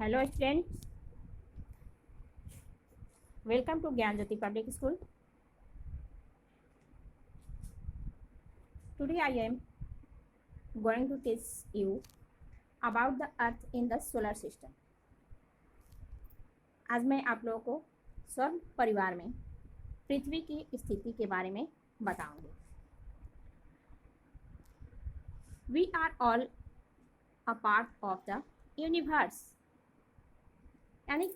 Hello students, welcome to Gyan Jyoti Public School. Today I am going to teach you about the earth in the solar system. आज मैं आप लोगों को सौर परिवार में पृथ्वी की स्थिति के बारे में बताऊंगी. We are all a part of the universe. यानी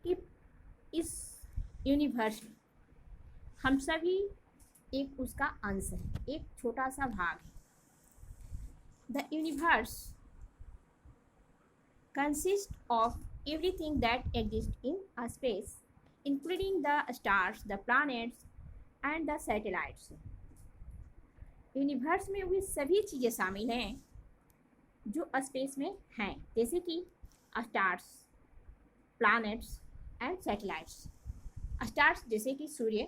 कि इस यूनिवर्स में हम सभी एक उसका अंश है, एक छोटा सा भाग है. The universe consist of everything that exist in a space including the stars, the planets and the satellites. Universe में वे सभी चीज़ें शामिल हैं जो स्पेस में हैं, जैसे कि stars, planets and satellites. Stars जैसे कि सूर्य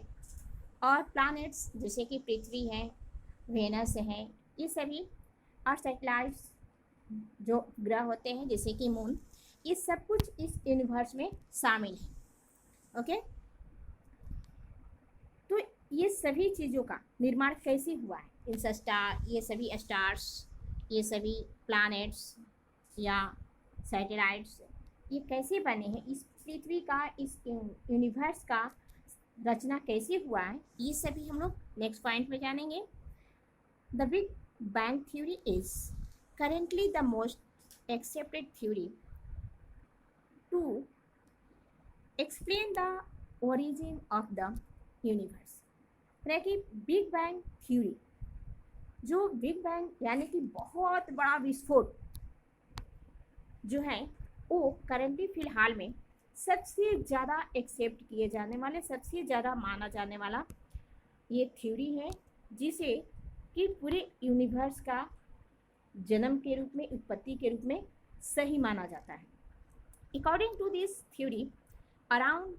और प्लैनेट्स जैसे कि पृथ्वी है, वेनस है, ये सभी, और सैटेलाइट्स जो ग्रह होते हैं जैसे कि मून, ये सब कुछ इस यूनिवर्स में शामिल है. ओके, तो ये सभी चीज़ों का निर्माण कैसे हुआ है? इन स्टार, ये सभी स्टार्स, ये सभी प्लैनेट्स या सैटेलाइट्स, ये कैसे बने हैं? इस पृथ्वी का, इस यूनिवर्स का रचना कैसे हुआ है, ये सभी हम लोग नेक्स्ट पॉइंट में जानेंगे. The big bang theory is currently the most accepted theory to explain the origin of the universe. कि बिग बैंग थ्योरी, जो बिग बैंग यानी कि बहुत बड़ा विस्फोट जो है, वो करेंटली फिलहाल में सबसे ज़्यादा एक्सेप्ट किए जाने वाले, सबसे ज़्यादा माना जाने वाला ये थ्योरी है, जिसे कि पूरे यूनिवर्स का जन्म के रूप में, उत्पत्ति के रूप में सही माना जाता है. According to this theory, around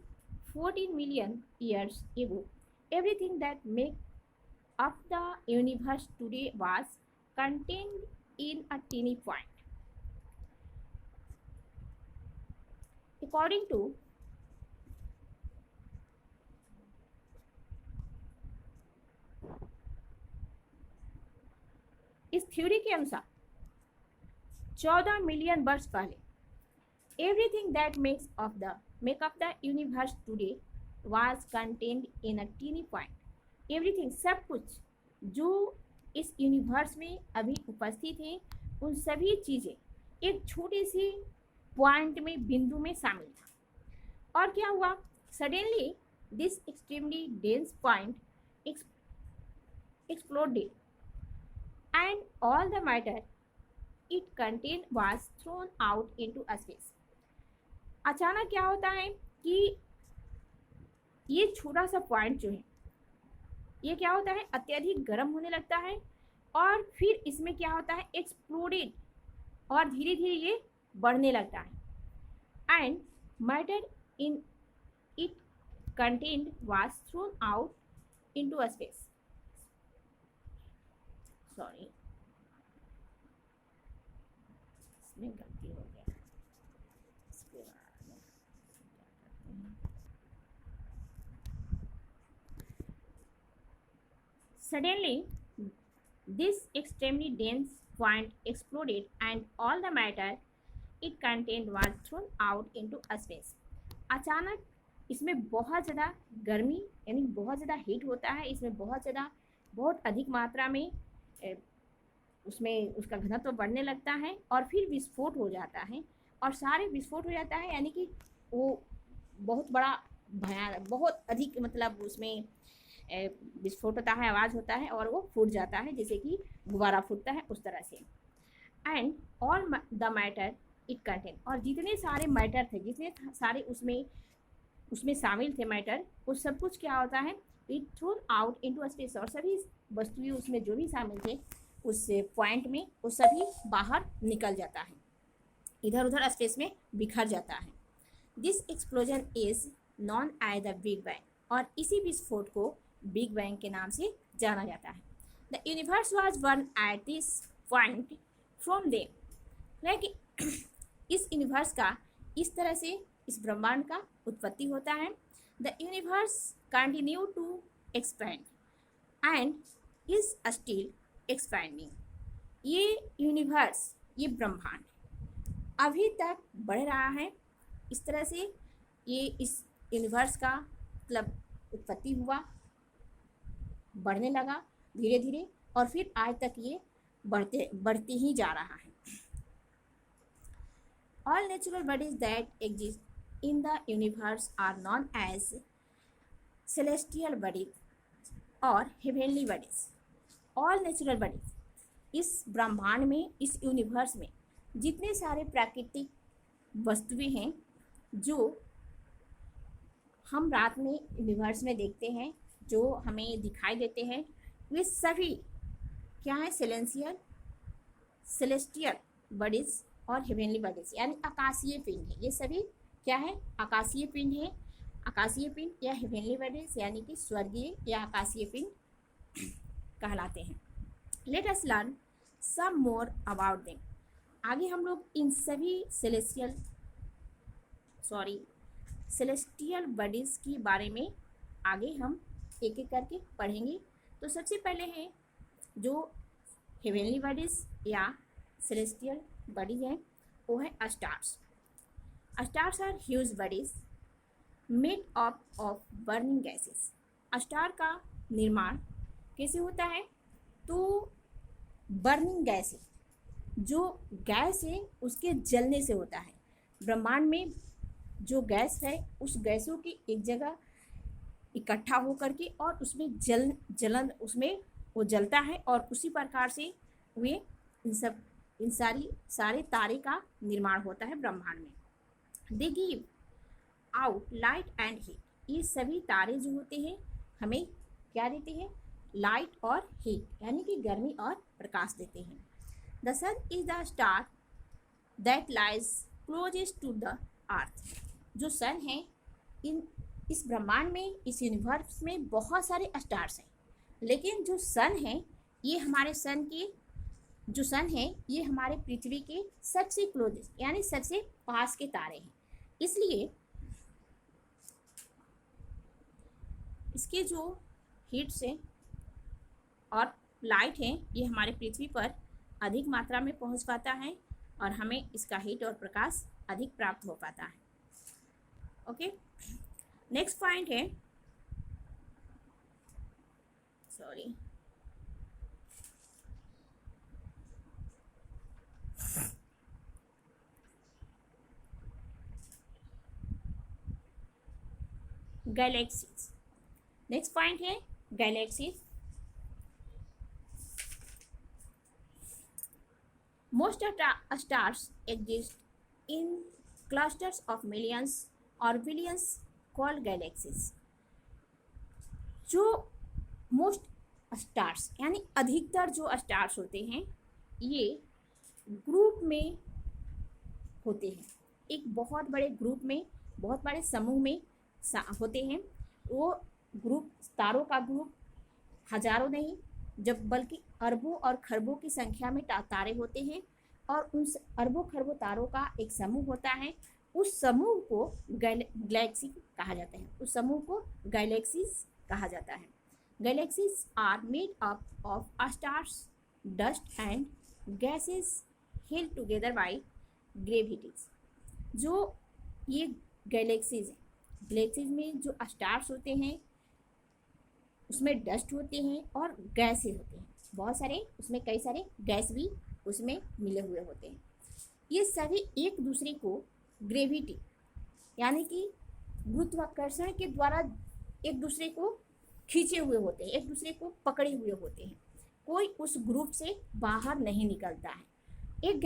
14 million years ago everything that make up the universe today was contained in a tiny point. According to इस थ्योरी के अनुसार 14 मिलियन वर्ष पहले everything that make up the universe today was contained in a tiny point. Everything, सब कुछ जो इस universe में अभी उपस्थित है, उन सभी चीज़ें एक छोटी सी पॉइंट में, बिंदु में शामिल था. और क्या हुआ? Suddenly this extremely dense point exploded and all the matter it contained was thrown out into space. अचानक क्या होता है कि ये छोटा सा पॉइंट जो है, ये क्या होता है, अत्यधिक गर्म होने लगता है, और फिर इसमें क्या होता है, एक्सप्लोडेड, और धीरे धीरे ये बढ़ने लगता है. And matter in it contained was thrown out into a space. Sorry, इसमें गलती हो गया. इसके बाद suddenly this extremely dense point exploded and all the matter it contained was thrown out into a space. अचानक इसमें बहुत ज़्यादा गर्मी, यानी बहुत ज़्यादा हीट होता है, इसमें बहुत अधिक मात्रा में उसमें उसका घनत्व बढ़ने लगता है, और फिर विस्फोट हो जाता है, और सारे विस्फोट हो जाता है, यानी कि वो बहुत बड़ा भयानक, बहुत अधिक, मतलब उसमें विस्फोट होता है, आवाज़ होता है, और वो फूट जाता है जैसे कि गुब्बारा फूटता है, उस तरह से. And all the matter it contain, और जितने सारे मैटर थे, जितने सारे उसमें शामिल थे मैटर, वो सब कुछ क्या होता है, it thrown out into a space. और सभी वस्तुएं उसमें जो भी शामिल थे उस पॉइंट में, वो सभी बाहर निकल जाता है, इधर उधर स्पेस में बिखर जाता है. This explosion is known as the big bang, और इसी विस्फोट को बिग बैंग के नाम से जाना जाता है. The universe was burn at this point from them. इस यूनिवर्स का इस तरह से इस ब्रह्मांड का उत्पत्ति होता है। The universe continue to expand and is still expanding. ये यूनिवर्स, ये ब्रह्मांड अभी तक बढ़ रहा है। इस तरह से ये इस यूनिवर्स का मतलब उत्पत्ति हुआ, बढ़ने लगा धीरे धीरे, और फिर आज तक ये बढ़ते ही जा रहा है। All natural bodies that exist in the universe are known as celestial bodies और heavenly bodies. All natural bodies, इस ब्रह्मांड में, इस यूनिवर्स में जितने सारे प्राकृतिक वस्तुएं हैं जो हम रात में यूनिवर्स में देखते हैं, जो हमें दिखाई देते हैं, वे सभी क्या है? सेलेस्टियल बॉडीज और हेवेनली बॉडीज, यानी आकाशीय पिंड है। ये सभी क्या है? आकाशीय पिंड है। आकाशीय पिंड या हेवेनली बॉडीज यानी कि स्वर्गीय या आकाशीय पिंड कहलाते हैं। Let us learn some more about them. आगे हम लोग इन सभी सेलेस्टियल बॉडीज के बारे में आगे हम एक एक करके पढ़ेंगे। तो सबसे पहले है जो हेवेनली बॉडीज या सेलेस्टियल बॉडीज हैं, वो है stars. Stars are huge bodies made up of burning gases. Star का निर्माण कैसे होता है? तो बर्निंग गैस है, जो गैस है उसके जलने से होता है। ब्रह्मांड में जो गैस है, उस गैसों की एक जगह इकट्ठा होकर के और उसमें जलन उसमें वो जलता है, और उसी प्रकार से वे इन सारे तारे का निर्माण होता है ब्रह्मांड में। They give out light and heat. ये सभी तारे जो होते हैं हमें क्या देते हैं? लाइट और हीट, यानी कि गर्मी और प्रकाश देते हैं। The sun is the star that lies closest to the earth. जो सन है, इस ब्रह्मांड में, इस यूनिवर्स में बहुत सारे स्टार्स हैं, लेकिन जो सन है, ये हमारे सन है ये हमारे पृथ्वी के सबसे क्लोजेस्ट यानी सबसे पास के तारे हैं। इसलिए इसके जो हीट्स हैं और लाइट है, ये हमारे पृथ्वी पर अधिक मात्रा में पहुंच पाता है और हमें इसका हीट और प्रकाश अधिक प्राप्त हो पाता है। ओके, नेक्स्ट पॉइंट है गैलेक्सीज। नेक्स्ट पॉइंट है galaxies. Most stars exist in clusters of millions or billions called galaxies. जो मोस्ट स्टार्स यानी अधिकतर जो स्टार्स होते हैं, ये ग्रुप में होते हैं। एक बहुत बड़े ग्रुप में, बहुत बड़े समूह में होते हैं। वो ग्रुप, तारों का ग्रुप हजारों नहीं, जब बल्कि अरबों और खरबों की संख्या में तारे होते हैं, और उन अरबों खरबों तारों का एक समूह होता है। उस समूह को गैलेक्सी कहा जाता है। उस समूह को गैलेक्सीज कहा जाता है। Galaxies are made up of stars, dust and gases held together by gravities. जो ये गैलेक्सीज हैं, गैलेक्सीज में जो स्टार्स होते हैं उसमें डस्ट होते हैं और गैसेस होते हैं, बहुत सारे, उसमें कई सारे गैस भी उसमें मिले हुए होते हैं। ये सभी एक दूसरे को ग्रेविटी यानी कि गुरुत्वाकर्षण के द्वारा एक दूसरे को खींचे हुए होते हैं, एक दूसरे को पकड़े हुए होते हैं। कोई उस ग्रुप से बाहर नहीं निकलता है। एक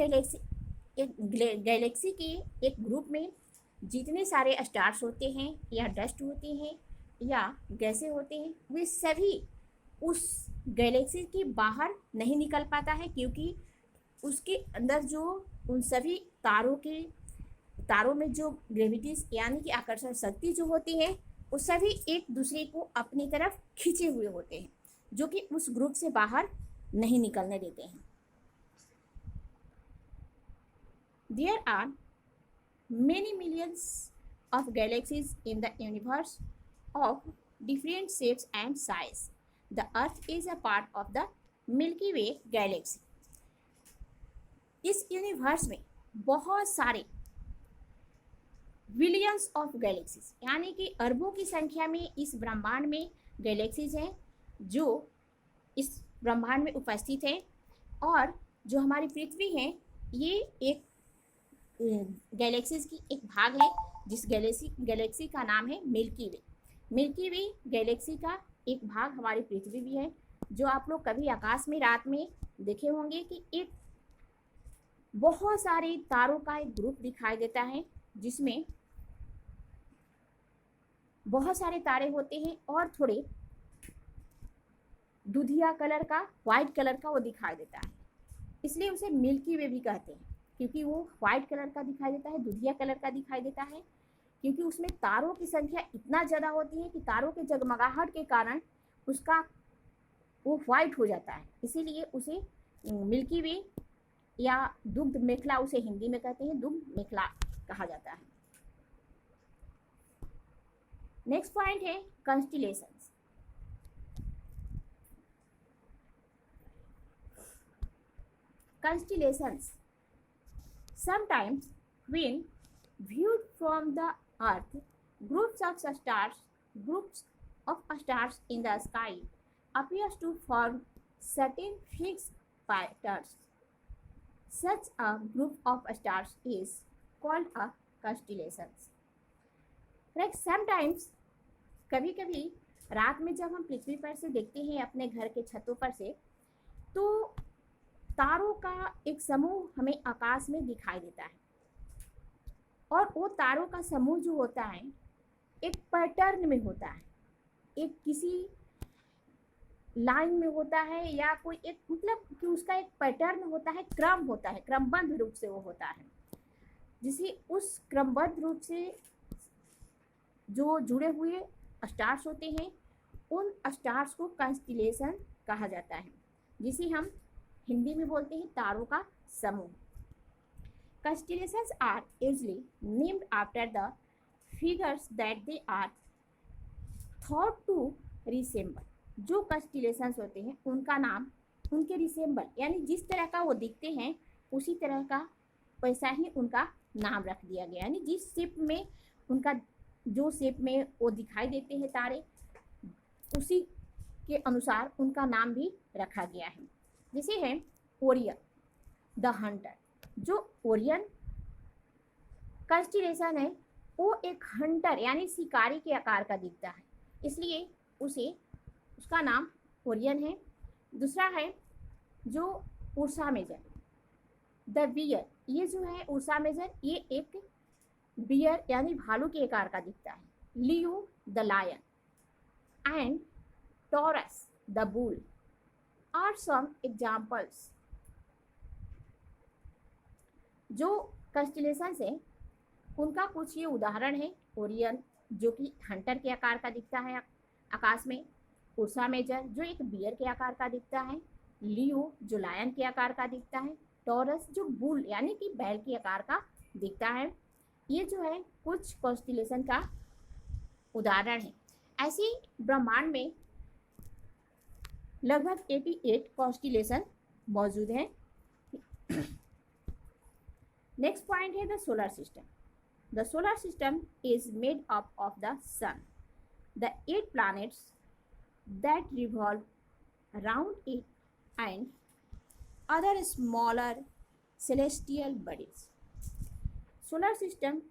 गैलेक्सी के एक ग्रुप में जितने सारे स्टार्स होते हैं या डस्ट होते हैं या गैसें होते हैं, वे सभी उस गैलेक्सी के बाहर नहीं निकल पाता है, क्योंकि उसके अंदर जो उन सभी तारों में जो ग्रेविटीज यानी कि आकर्षण शक्ति जो होती है, वो सभी एक दूसरे को अपनी तरफ खींचे हुए होते हैं, जो कि उस ग्रुप से बाहर नहीं निकलने देते हैं। There are many millions of galaxies in the universe of different shapes and size. The Earth is a part of the Milky Way galaxy. इस यूनिवर्स में बहुत सारे बिलियंस ऑफ गैलेक्सीज यानी कि अरबों की संख्या में इस ब्रह्मांड में गैलेक्सीज हैं जो इस ब्रह्मांड में उपस्थित हैं। और जो हमारी पृथ्वी है ये एक गैलेक्सीज की एक भाग है जिस गैलेक्सी का नाम है मिल्की वे। मिल्की वे गैलेक्सी का एक भाग हमारी पृथ्वी भी है। जो आप लोग कभी आकाश में रात में देखे होंगे कि एक बहुत सारे तारों का एक ग्रुप दिखाई देता है जिसमें बहुत सारे तारे होते हैं और थोड़े दूधिया कलर का, वाइट कलर का वो दिखाई देता है, इसलिए उसे मिल्की वे भी कहते हैं क्योंकि वो वाइट कलर का दिखाई देता है, दूधिया कलर का दिखाई देता है, क्योंकि उसमें तारों की संख्या इतना ज़्यादा होती है कि तारों के जगमगाहट के कारण उसका वो वाइट हो जाता है, इसीलिए उसे मिल्की वे या दुग्ध मेखला उसे हिंदी में कहते हैं, दुग्ध मेखला कहा जाता है। नेक्स्ट पॉइंट है constellations. Constellations. Sometimes, when viewed from the Earth, groups of stars in the sky appears to form certain fixed patterns. Such a group of stars is called a constellation. Like sometimes, कभी-कभी रात में जब हम पृथ्वी पर से देखते हैं अपने घर के छतों पर से, तो तारों का एक समूह हमें आकाश में दिखाई देता है और वो तारों का समूह जो होता है एक पैटर्न में होता है, एक किसी लाइन में होता है या कोई एक मतलब कि उसका एक पैटर्न होता है, क्रम होता है, क्रमबद्ध रूप से वो होता है, जिसे उस क्रमबद्ध रूप से जो जुड़े हुए स्टार्स होते हैं उन स्टार्स को कॉन्स्टिलेशन कहा जाता है, जिसे हम हिंदी में बोलते हैं तारों का समूह। Constellations are usually named after the figures that they are thought to resemble. जो constellations होते हैं उनका नाम उनके रिसेम्बल यानी जिस तरह का वो दिखते हैं उसी तरह का वैसा ही उनका नाम रख दिया गया, यानी जिस शेप में उनका जो शेप में वो दिखाई देते हैं तारे उसी के अनुसार उनका नाम भी रखा गया है। जैसे है ओरियन द हंटर। जो ओरियन कॉन्स्टिलेशन है वो एक हंटर यानी शिकारी के आकार का दिखता है, इसलिए उसका नाम ओरियन है। दूसरा है जो उर्सा मेजर द बियर। ये जो है उर्सा मेजर ये एक बियर यानी भालू के आकार का दिखता है। Leo the lion and Taurus the bull are some examples. जो कॉन्स्टिलेशन है उनका कुछ ये उदाहरण है। ओरियन जो कि हंटर के आकार का दिखता है आकाश में, उर्सा मेजर जो एक बियर के आकार का दिखता है, लियो जो लायन के आकार का दिखता है, टॉरस जो बुल यानी कि बैल के आकार का दिखता है। ये जो है कुछ कॉन्स्टिलेशन का उदाहरण है। ऐसे ब्रह्मांड में लगभग 88 कॉन्स्टिलेशन मौजूद हैं। नेक्स्ट पॉइंट है the solar system. The solar system is made up of the sun, the 8 planets that revolve around it and other smaller celestial bodies. Solar system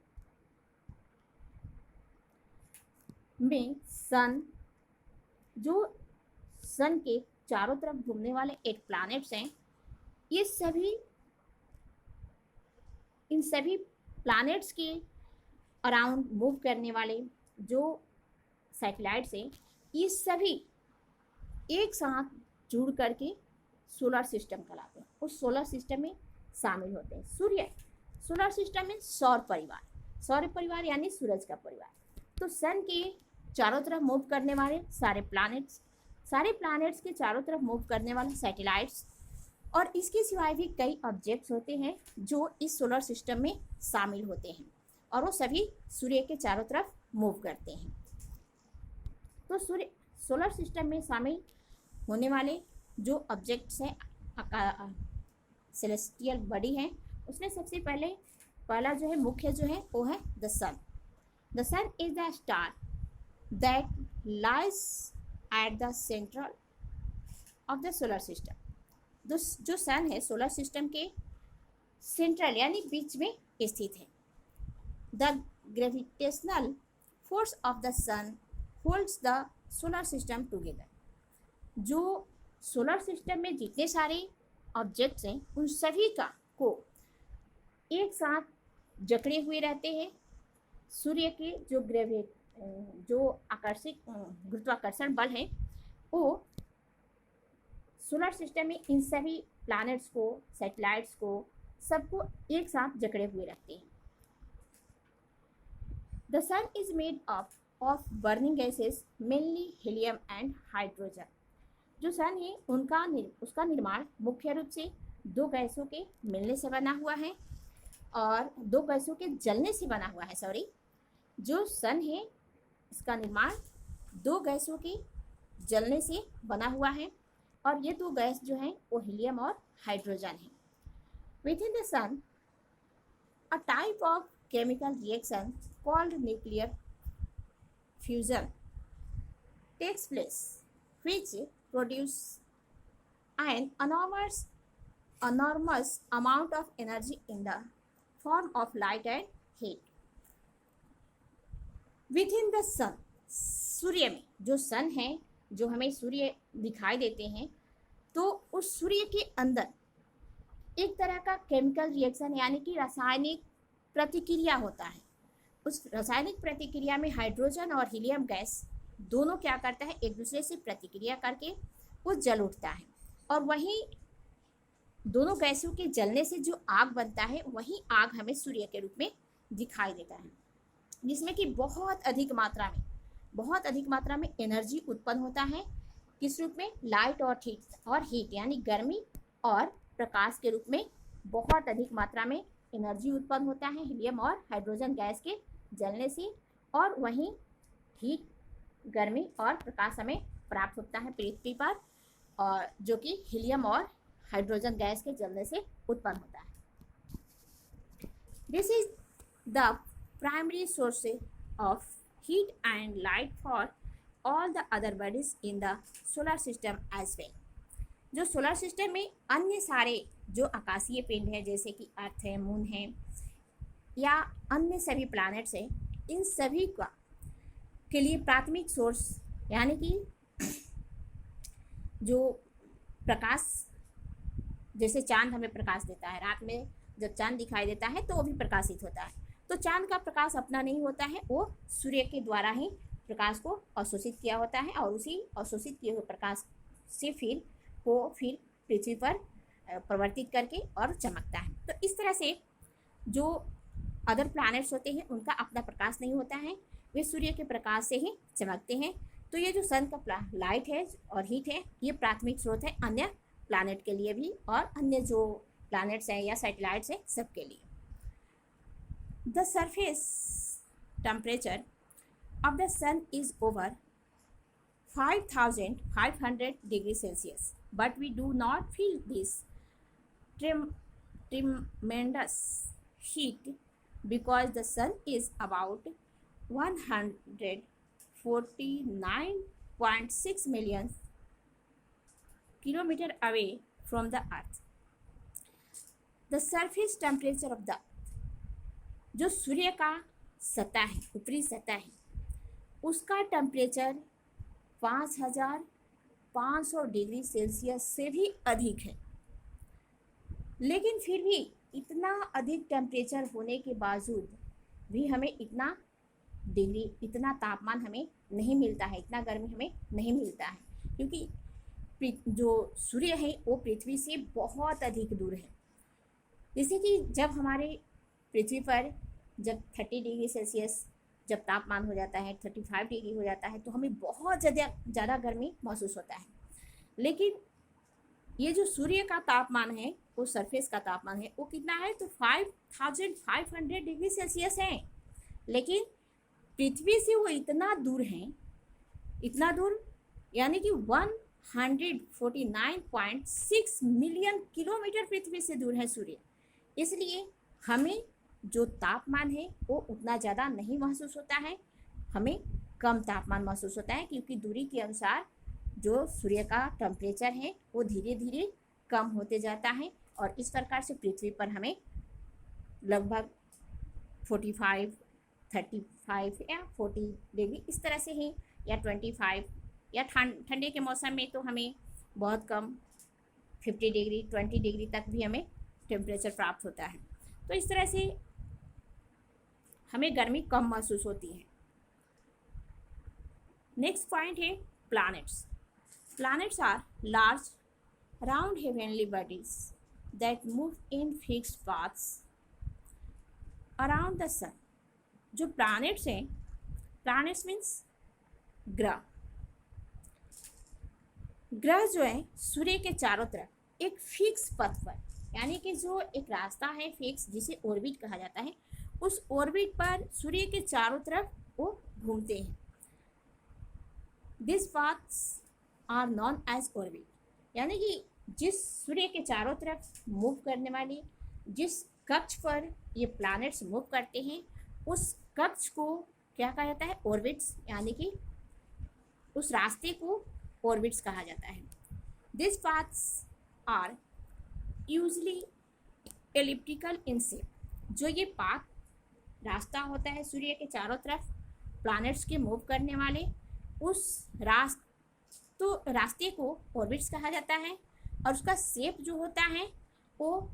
में सन, जो सन के चारों तरफ घूमने वाले 8 प्लैनेट्स हैं, ये सभी इन सभी प्लैनेट्स के अराउंड मूव करने वाले जो सैटेलाइट्स हैं, ये सभी एक साथ जुड़ करके सोलर सिस्टम कहलाते हैं। उस सोलर सिस्टम में शामिल होते हैं। सूर्य सोलर सिस्टम में सौर परिवार यानी सूरज का परिवार। तो सन के चारों तरफ मूव करने वाले सारे प्लैनेट्स के चारों तरफ मूव करने वाले सैटेलाइट्स और इसके सिवाय भी कई ऑब्जेक्ट्स होते हैं जो इस सोलर सिस्टम में शामिल होते हैं। और वो सभी सूर्य के चारों तरफ मूव करते हैं। तो सूर्य सोलर सिस्टम में शामिल होने वाले जो ऑब्जेक्ट्स हैं, सेलेस्टियल बॉडी हैं, उसमें सबसे पहला जो है मुख्य जो है वो है the sun. The sun is the star that lies at the central of the solar system. जो सन है सोलर सिस्टम के सेंट्रल यानी बीच में स्थित है। The gravitational force of the sun holds the solar system together. जो solar system में जितने सारे ऑब्जेक्ट्स हैं उन सभी को एक साथ जकड़े हुए रहते हैं। सूर्य के जो गुरुत्वाकर्षण बल है वो सोलर सिस्टम में इन सभी प्लैनेट्स को, सैटेलाइट्स को, सबको एक साथ जकड़े हुए रखते हैं। The sun is made up of burning gases mainly helium and hydrogen. जो सन है उसका निर्माण मुख्य रूप से दो गैसों के मिलने से बना हुआ है और दो गैसों के जलने से बना हुआ है। जो सन है इसका निर्माण दो गैसों के जलने से बना हुआ है और ये दो गैस जो हैं वो हीलियम और हाइड्रोजन है। Within the sun, a type of chemical reaction called nuclear fusion takes place, which produces an enormous amount of energy in the form of light and heat. Within the sun, सूर्य में जो sun है, जो हमें सूर्य दिखाई देते हैं, तो उस सूर्य के अंदर एक तरह का केमिकल रिएक्शन यानी कि रासायनिक प्रतिक्रिया होता है। उस रासायनिक प्रतिक्रिया में हाइड्रोजन और हीलियम गैस दोनों क्या करता है, एक दूसरे से प्रतिक्रिया करके वो जल उठता है और वही दोनों गैसों के जलने से जो आग बनता है वही आग हमें सूर्य के रूप में दिखाई देता है, जिसमें कि बहुत अधिक मात्रा में एनर्जी उत्पन्न होता है। किस रूप में? लाइट और हीट यानी गर्मी और प्रकाश के रूप में बहुत अधिक मात्रा में एनर्जी उत्पन्न होता है हीलियम और हाइड्रोजन गैस के जलने से, और वहीं हीट, गर्मी और प्रकाश हमें प्राप्त होता है पृथ्वी पर, और जो कि हीलियम और हाइड्रोजन गैस के जलने से उत्पन्न होता है। This is the primary source of heat and light for all the other bodies in the solar system as well. जो सोलर सिस्टम में अन्य सारे जो आकाशीय पिंड हैं जैसे कि अर्थ है, मून है या अन्य सभी प्लैनेट्स हैं, इन सभी का के लिए प्राथमिक सोर्स यानी कि जो प्रकाश, जैसे चांद हमें प्रकाश देता है, रात में जब चांद दिखाई देता है तो वो भी प्रकाशित होता है, तो चांद का प्रकाश अपना नहीं होता है, वो सूर्य के द्वारा ही प्रकाश को अवशोषित किया होता है और उसी अवशोषित किए हुए प्रकाश से फिर पृथ्वी पर परिवर्तित करके और चमकता है। तो इस तरह से जो अदर प्लैनेट्स होते हैं उनका अपना प्रकाश नहीं होता है, वे सूर्य के प्रकाश से ही चमकते हैं। तो ये जो सन का लाइट है और हीट है, ये प्राथमिक स्रोत है अन्य प्लैनेट के लिए भी और अन्य जो प्लैनेट्स हैं या सैटेलाइट्स हैं सबके लिए। The surface temperature of the sun is over 5,500 degrees Celsius, but we do not feel this tremendous heat because the sun is about 149.6 million kilometers away from the earth. The surface temperature of the earth, जो सूर्य का सतह है, ऊपरी सतह है, उसका temperature 5,500 degree Celsius से भी अधिक है। लेकिन फिर भी इतना अधिक टेम्परेचर होने के बावजूद भी हमें इतना तापमान हमें नहीं मिलता है, इतना गर्मी हमें नहीं मिलता है, क्योंकि जो सूर्य है वो पृथ्वी से बहुत अधिक दूर है। जैसे कि जब हमारे पृथ्वी पर जब 30 डिग्री सेल्सियस जब तापमान हो जाता है, 35 डिग्री हो जाता है, तो हमें बहुत ज़्यादा गर्मी महसूस होता है। लेकिन ये जो सूर्य का तापमान है, वो सरफेस का तापमान है, वो कितना है? तो 5,500 डिग्री सेल्सियस है। लेकिन पृथ्वी से वो इतना दूर हैं, इतना दूर यानी कि 149.6 मिलियन किलोमीटर पृथ्वी से दूर है सूर्य। इसलिए हमें जो तापमान है वो उतना ज़्यादा नहीं महसूस होता है, हमें कम तापमान महसूस होता है, क्योंकि दूरी के अनुसार जो सूर्य का टेम्परेचर है वो धीरे धीरे कम होते जाता है। और इस प्रकार से पृथ्वी पर हमें लगभग 45, 35 या 40 डिग्री इस तरह से है, या 25, या ठंडे के मौसम में तो हमें बहुत कम 50 डिग्री 20 डिग्री तक भी हमें टेम्परेचर प्राप्त होता है। तो इस तरह से हमें गर्मी कम महसूस होती है। नेक्स्ट पॉइंट है planets. Planets are large round heavenly bodies that move in fixed paths around the sun. जो प्लैनेट्स हैं, प्लैनेट्स मीन्स ग्रह। ग्रह जो है सूर्य के चारों तरफ एक फिक्स पथ पर, यानी कि जो एक रास्ता है फिक्स जिसे ऑर्बिट कहा जाता है, उस ऑर्बिट पर सूर्य के चारों तरफ वो घूमते हैं। This paths are known as orbit, यानी कि जिस सूर्य के चारों तरफ मूव करने वाली जिस कक्ष पर ये प्लैनेट्स मूव करते हैं, उस कक्ष को क्या कहा जाता है? ऑर्बिट्स, यानी कि उस रास्ते को ऑर्बिट्स कहा जाता है। This paths are usually elliptical in shape. जो ये पाथ रास्ता होता है सूर्य के चारों तरफ प्लैनेट्स के मूव करने वाले, उस रास्ते को ऑर्बिट्स कहा जाता है। और उसका शेप जो होता है वो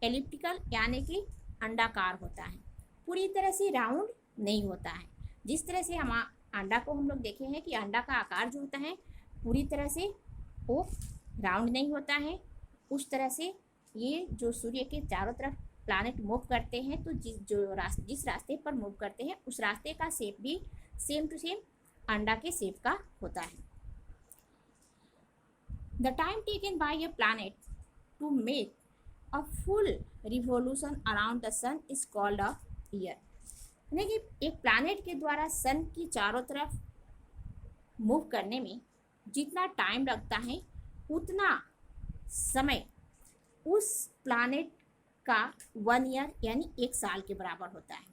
एलिप्टिकल यानी कि अंडाकार होता है, पूरी तरह से राउंड नहीं होता है। जिस तरह से हम अंडा को हम लोग देखे हैं कि अंडा का आकार जो होता है पूरी तरह से वो राउंड नहीं होता है, उस तरह से ये जो सूर्य के चारों तरफ प्लैनेट मूव करते हैं, तो जिस रास्ते पर मूव करते हैं उस रास्ते का शेप भी सेम टू सेम अंडा के शेप का होता है। The time taken by a planet to make a full revolution around the sun is called a year। यानी कि एक प्लैनेट के द्वारा सन की चारों तरफ मूव करने में जितना टाइम लगता है उतना समय उस प्लैनेट का 1 ईयर यानी 1 साल के बराबर होता है।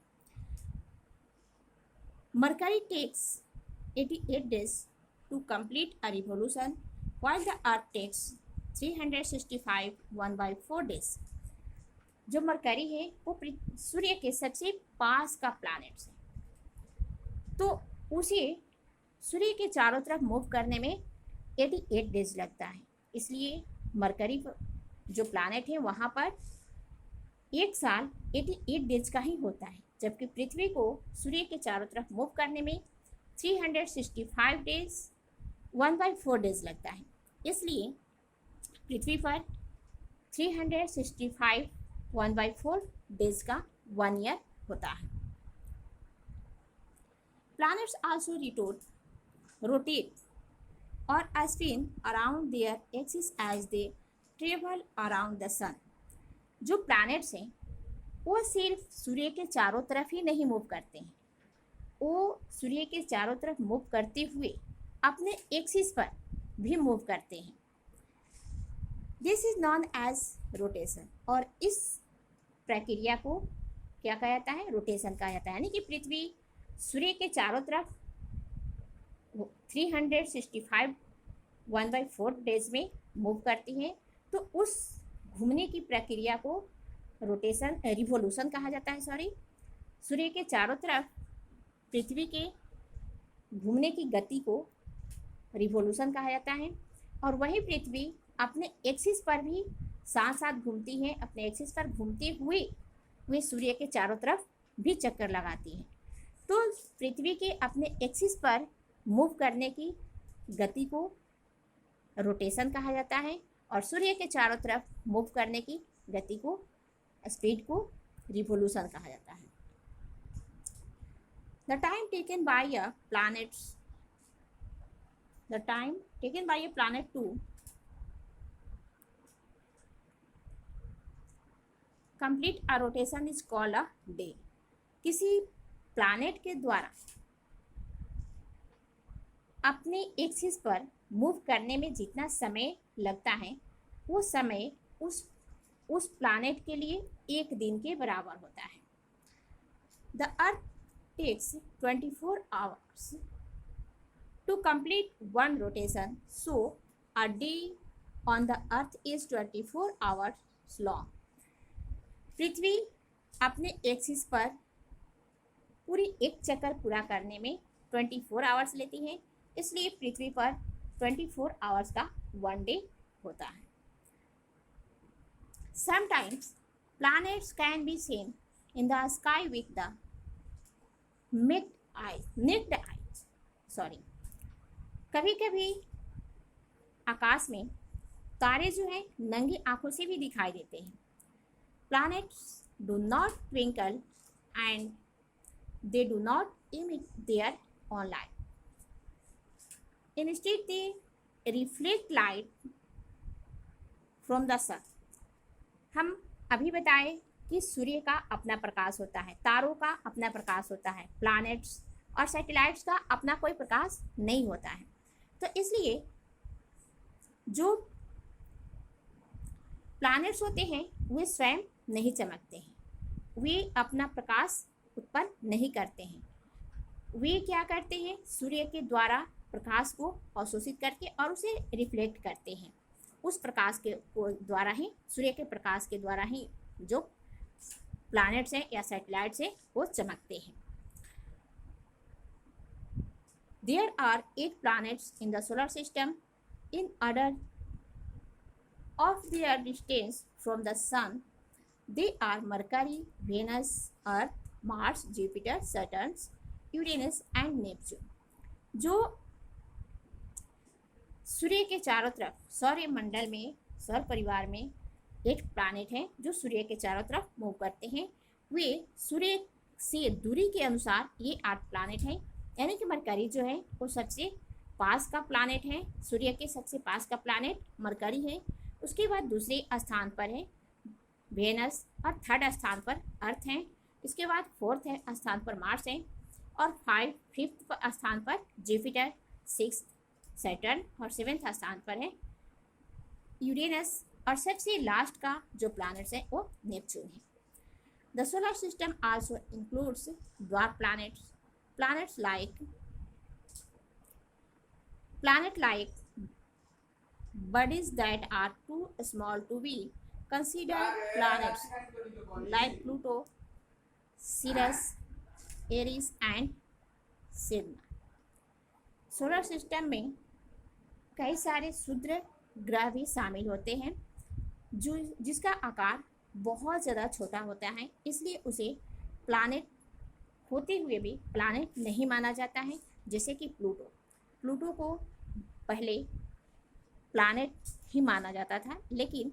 Mercury takes 88 days to complete a revolution while the Earth takes 365 1/4 days। जो मरकरी है वो सूर्य के सबसे पास का प्लैनेट है, तो उसे सूर्य के चारों तरफ मूव करने में 88 डेज लगता है। इसलिए मरकरी जो प्लैनेट है वहाँ पर 1 साल 88 डेज का ही होता है, जबकि पृथ्वी को सूर्य के चारों तरफ मूव करने में 365 डेज 1/4 डेज लगता है। इसलिए पृथ्वी पर 365 1/4 डेज का 1 ईयर होता है। प्लैनेट्स आल्सो रोटेट और spin around their axis as they travel around the sun. जो प्लैनेट्स हैं वो सिर्फ सूर्य के चारों तरफ ही नहीं मूव करते हैं, वो सूर्य के चारों तरफ मूव करते हुए अपने एक्सिस पर भी मूव करते हैं। This is known as rotation, और इस प्रक्रिया को क्या कहा जाता है? रोटेशन कहा जाता है। यानी कि पृथ्वी सूर्य के चारों तरफ 365 1/4 डेज में मूव करती है, तो उस घूमने की प्रक्रिया को रिवोल्यूशन कहा जाता है। सूर्य के चारों तरफ पृथ्वी के घूमने की गति को रिवोल्यूशन कहा जाता है। और वही पृथ्वी अपने एक्सिस पर भी साथ साथ घूमती है, अपने एक्सिस पर घूमते हुए वे सूर्य के चारों तरफ भी चक्कर लगाती है। तो पृथ्वी के अपने एक्सिस पर मूव करने की गति को रोटेशन कहा जाता है, और सूर्य के चारों तरफ मूव करने की गति को, स्पीड को रिवोल्यूशन कहा जाता है। The time taken by a planet to complete a rotation is called a day। किसी प्लैनेट के द्वारा अपने एक्सिस पर मूव करने में जितना समय लगता है वो समय उस प्लैनेट के लिए एक दिन के बराबर होता है। The earth takes 24 hours to complete one rotation, so a day on the earth is 24 hours long. पृथ्वी अपने एक्सिस पर पूरी एक चक्कर पूरा करने में 24 आवर्स लेती है, इसलिए पृथ्वी पर 24 आवर्स का वन डे होता है। Sometimes planets can be seen in the sky with the naked eyes. कभी कभी आकाश में तारे जो हैं नंगी आंखों से भी दिखाई देते हैं। Planets do not twinkle and they do not emit their own light. Instead, they reflect light from the sun. हम अभी बताए कि सूर्य का अपना प्रकाश होता है, तारों का अपना प्रकाश होता है, प्लैनेट्स और सैटेलाइट्स का अपना कोई प्रकाश नहीं होता है। तो इसलिए जो प्लैनेट्स होते हैं वे स्वयं नहीं चमकते हैं, वे अपना प्रकाश उत्पन्न नहीं करते हैं। वे क्या करते हैं, सूर्य के द्वारा प्रकाश को अवशोषित करके और उसे रिफ्लेक्ट करते हैं। उस प्रकाश के द्वारा ही, सूर्य के प्रकाश के द्वारा ही जो प्लैनेट्स हैं या सैटेलाइट्स हैं वो चमकते हैं। There are 8 planets in the solar system in order of their distance from the sun. They are Mercury, Venus, Earth, Mars, Jupiter, Saturn, Uranus and Neptune. जो सूर्य के चारों तरफ सौर मंडल में, सौर परिवार में 8 प्लैनेट हैं जो सूर्य के चारों तरफ मूव करते हैं। वे सूर्य से दूरी के अनुसार ये 8 प्लैनेट हैं, यानी कि मरकरी जो है वो सबसे पास का प्लैनेट है। सूर्य के सबसे पास का प्लैनेट मरकरी है, उसके बाद दूसरे स्थान पर है वेनस और थर्ड स्थान पर अर्थ है, इसके बाद फोर्थ स्थान पर मार्स है और फिफ्थ स्थान पर जुपिटर, 6th सैटर्न और 7th स्थान पर है यूरेनस और सबसे लास्ट का जो प्लैनेट्स है वो नेपच्यून है। The solar system also includes dwarf planets like bodies that are too small to be considered planets, like Pluto, Ceres, Eris and Cygnus. Solar system में कई सारे क्षुद्र ग्रह भी शामिल होते हैं जो जिसका आकार बहुत ज़्यादा छोटा होता है, इसलिए उसे प्लैनेट होते हुए भी प्लैनेट नहीं माना जाता है। जैसे कि प्लूटो को पहले प्लैनेट ही माना जाता था, लेकिन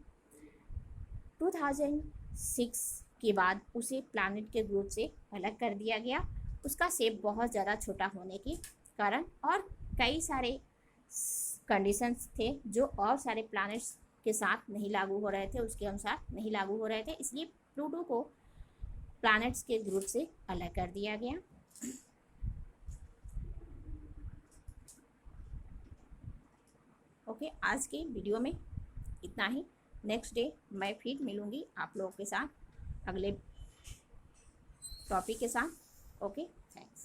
2006 के बाद उसे प्लैनेट के ग्रुप से अलग कर दिया गया, उसका शेप बहुत ज़्यादा छोटा होने के कारण और कई सारे कंडीशंस थे जो और सारे प्लैनेट्स के साथ नहीं लागू हो रहे थे, उसके अनुसार नहीं लागू हो रहे थे, इसलिए प्लूटो को प्लैनेट्स के ग्रुप से अलग कर दिया गया। ओके, आज के वीडियो में इतना ही। नेक्स्ट डे मैं फिर मिलूँगी आप लोगों के साथ अगले टॉपिक के साथ। Okay, thanks.